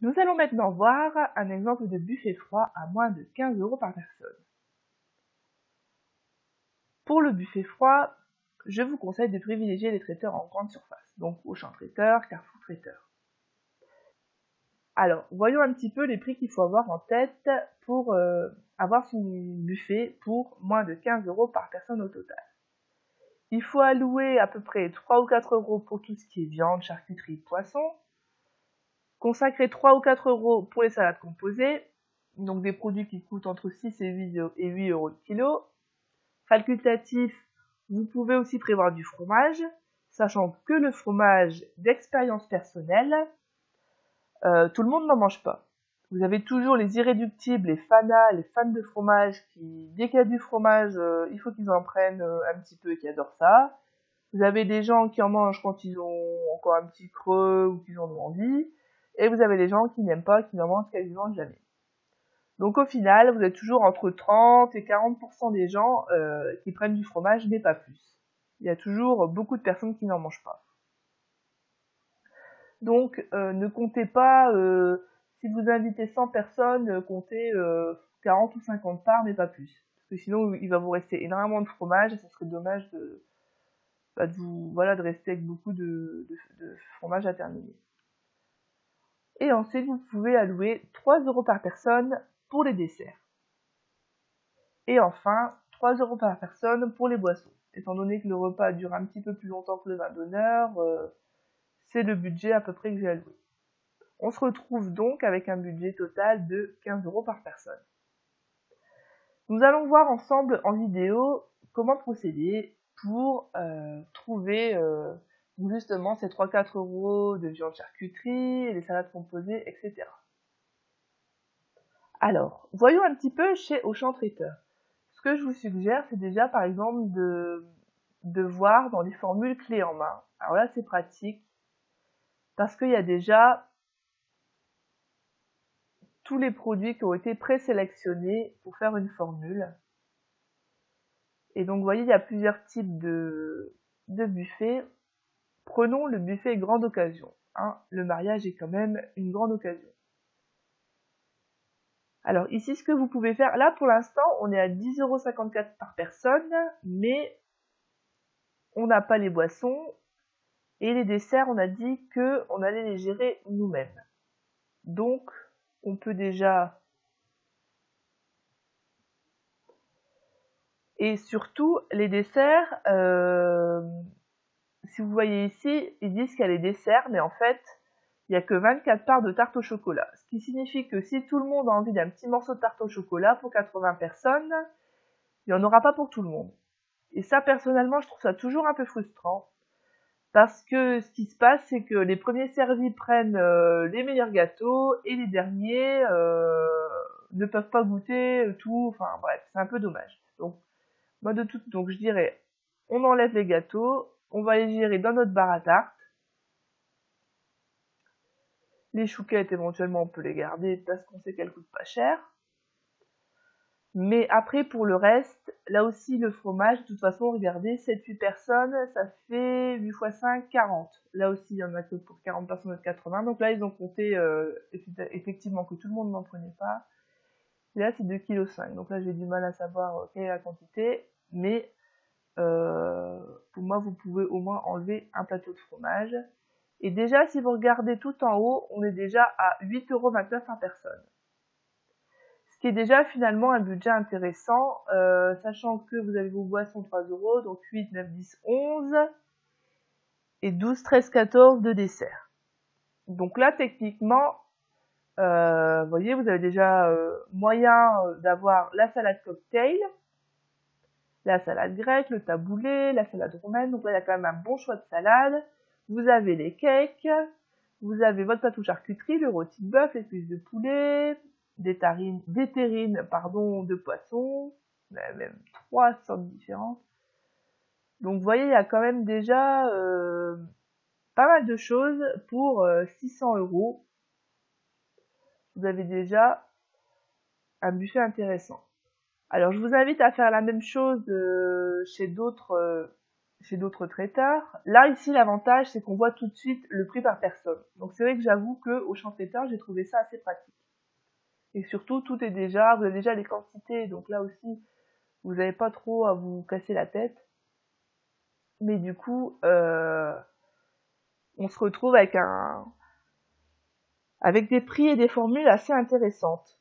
Nous allons maintenant voir un exemple de buffet froid à moins de 15 € par personne. Pour le buffet froid, je vous conseille de privilégier les traiteurs en grande surface, donc Auchan Traiteur, Carrefour Traiteur. Alors, voyons un petit peu les prix qu'il faut avoir en tête pour avoir son buffet pour moins de 15 € par personne au total. Il faut allouer à peu près 3 ou 4 € pour tout ce qui est viande, charcuterie, poisson. Consacrer 3 ou 4 € pour les salades composées, donc des produits qui coûtent entre 6 et 8 € le kilo. Facultatif, vous pouvez aussi prévoir du fromage, sachant que le fromage d'expérience personnelle, tout le monde n'en mange pas. Vous avez toujours les irréductibles, les fanas, les fans de fromage qui, dès qu'il y a du fromage, il faut qu'ils en prennent un petit peu et qui adorent ça. Vous avez des gens qui en mangent quand ils ont encore un petit creux ou qu'ils en ont envie. Et vous avez des gens qui n'aiment pas, qui n'en mangent quasiment jamais. Donc au final, vous êtes toujours entre 30 et 40% des gens qui prennent du fromage, mais pas plus. Il y a toujours beaucoup de personnes qui n'en mangent pas. Donc ne comptez pas, si vous invitez 100 personnes, comptez 40 ou 50 parts, mais pas plus. Parce que sinon, il va vous rester énormément de fromage et ça serait dommage de rester avec beaucoup de fromage à terminer. Et ensuite, vous pouvez allouer 3 € par personne pour les desserts. Et enfin, 3 € par personne pour les boissons. Étant donné que le repas dure un petit peu plus longtemps que le vin d'honneur, c'est le budget à peu près que j'ai alloué. On se retrouve donc avec un budget total de 15 € par personne. Nous allons voir ensemble en vidéo comment procéder pour trouver justement ces 3-4 € de viande charcuterie, les salades composées, etc. Alors, voyons un petit peu chez Auchan Traiteur. Ce que je vous suggère, c'est déjà par exemple de voir dans les formules clés en main. Alors là, c'est pratique parce qu'il y a déjà tous les produits qui ont été présélectionnés pour faire une formule. Et donc, vous voyez, il y a plusieurs types de buffets. Prenons le buffet grande occasion. Hein. Le mariage est quand même une grande occasion. Alors ici, ce que vous pouvez faire, là pour l'instant, on est à 10,54 € par personne, mais on n'a pas les boissons. Et les desserts, on a dit qu'on allait les gérer nous-mêmes. Donc, on peut déjà... Et surtout, les desserts, si vous voyez ici, ils disent qu'il y a les desserts, mais en fait, il n'y a que 24 parts de tarte au chocolat. Ce qui signifie que si tout le monde a envie d'un petit morceau de tarte au chocolat pour 80 personnes, il n'y en aura pas pour tout le monde. Et ça, personnellement, je trouve ça toujours un peu frustrant. Parce que ce qui se passe, c'est que les premiers servis prennent les meilleurs gâteaux et les derniers ne peuvent pas goûter tout. Enfin bref, c'est un peu dommage. Donc, donc je dirais, on enlève les gâteaux, on va les gérer dans notre bar à tarte. Les chouquettes, éventuellement, on peut les garder parce qu'on sait qu'elles coûtent pas cher. Mais après, pour le reste, là aussi, le fromage, de toute façon, regardez, 7-8 personnes, ça fait 8 x 5, 40. Là aussi, il y en a que pour 40 personnes de 80. Donc là, ils ont compté effectivement que tout le monde n'en prenait pas. Et là, c'est 2,5 kg. Donc là, j'ai du mal à savoir quelle est la quantité. Mais pour moi, vous pouvez au moins enlever un plateau de fromage. Et déjà, si vous regardez tout en haut, on est déjà à 8,29 € par personne. Ce qui est déjà finalement un budget intéressant, sachant que vous avez vos boissons 3 €, donc 8, 9, 10, 11, et 12, 13, 14 de dessert. Donc là, techniquement, vous voyez, vous avez déjà moyen d'avoir la salade cocktail, la salade grecque, le taboulé, la salade romaine. Donc là, il y a quand même un bon choix de salade. Vous avez les cakes, vous avez votre plateau charcuterie, le rôti de bœuf, les cuisses de poulet, des terrines de poisson, même 3 sortes différentes. Donc vous voyez, il y a quand même déjà pas mal de choses pour 600 €. Vous avez déjà un buffet intéressant. Alors je vous invite à faire la même chose chez d'autres chez d'autres traiteurs. Là, ici, l'avantage, c'est qu'on voit tout de suite le prix par personne. Donc, c'est vrai que j'avoue qu'au champ traiteur, j'ai trouvé ça assez pratique. Et surtout, tout est déjà, vous avez déjà les quantités, donc là aussi, vous n'avez pas trop à vous casser la tête. Mais du coup, on se retrouve avec des prix et des formules assez intéressantes.